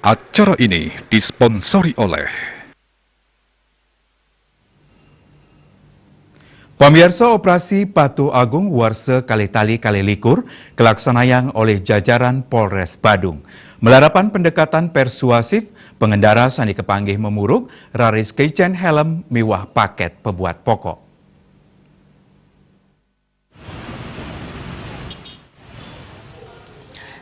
Acara ini disponsori oleh Pemirsa operasi Patuh Agung Warse Kalitali Kalilikur kelaksanaan oleh jajaran Polres Badung. Melarapan pendekatan persuasif, pengendara sani kepanggih memuruk, raris kecen helm miwah paket pebuat pokok.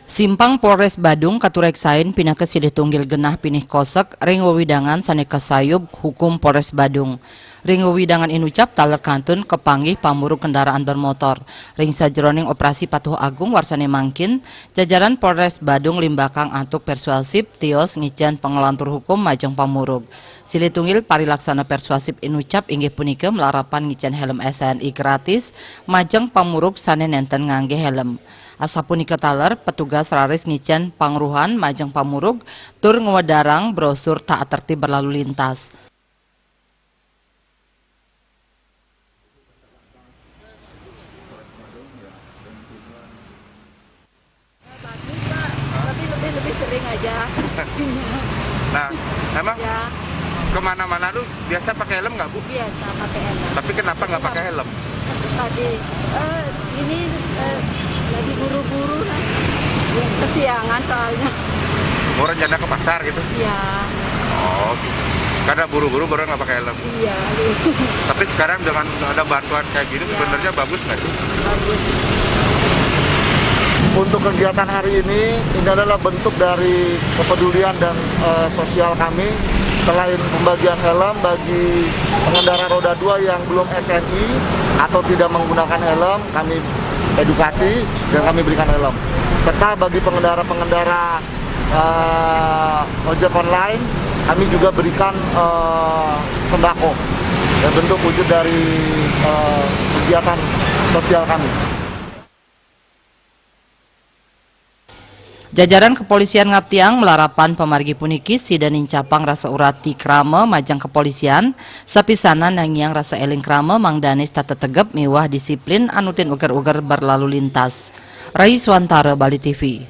Simpang Polres Badung katureksain pindah ke Sidih Tunggil Genah pinih kosek ring wewidangan saneka sayub hukum Polres Badung. Ring wewidangan inucap taler kantun kepanggih pamuruk kendaraan bermotor. Ring sajroning operasi Patuh Agung warsane mangkin, jajaran Polres Badung limbakang antuk persuasif tios ngicen pengelantur hukum majeng pamuruk. Silih Tunggil parilaksana persuasif inucap inggih punika melarapan ngicen helm SNI gratis majeng pamuruk sane nenten ngangge helm. Asapunika taler petugas raris ngicen pangruhan majeng pamurug tur ngewedarang brosur taat tertib berlalu lintas. Bagus Pak, tapi lebih sering aja. Nah, emang Ya, kemana-mana lu biasa pakai helm nggak Bu? biasa pakai helm. Tapi kenapa nggak pakai helm? Tadi ini lagi buru-buru lah. Kesiangan soalnya. Mau rencana ke pasar gitu? Iya, Oh, gitu. Karena buru-buru baru nggak pakai helm. iya, Tapi sekarang dengan ada bantuan kayak gini, Ya. sebenarnya bagus nggak sih? bagus. Untuk kegiatan hari ini adalah bentuk dari kepedulian dan sosial kami. Selain pembagian helm bagi pengendara roda 2 yang belum SNI atau tidak menggunakan helm, kami edukasi dan kami berikan helm. Serta bagi pengendara-pengendara ojek online, kami juga berikan sembako. Dan bentuk wujud dari kegiatan sosial kami. Jajaran kepolisian Ngaptiang melarapan pemargi puniki sidan incapang rasa urati krame majang kepolisian sapisanan nangyang rasa eling krame mangdanis tata tegep miwah disiplin anutin uger-uger berlalu lintas. Rai Swantara, Bali TV.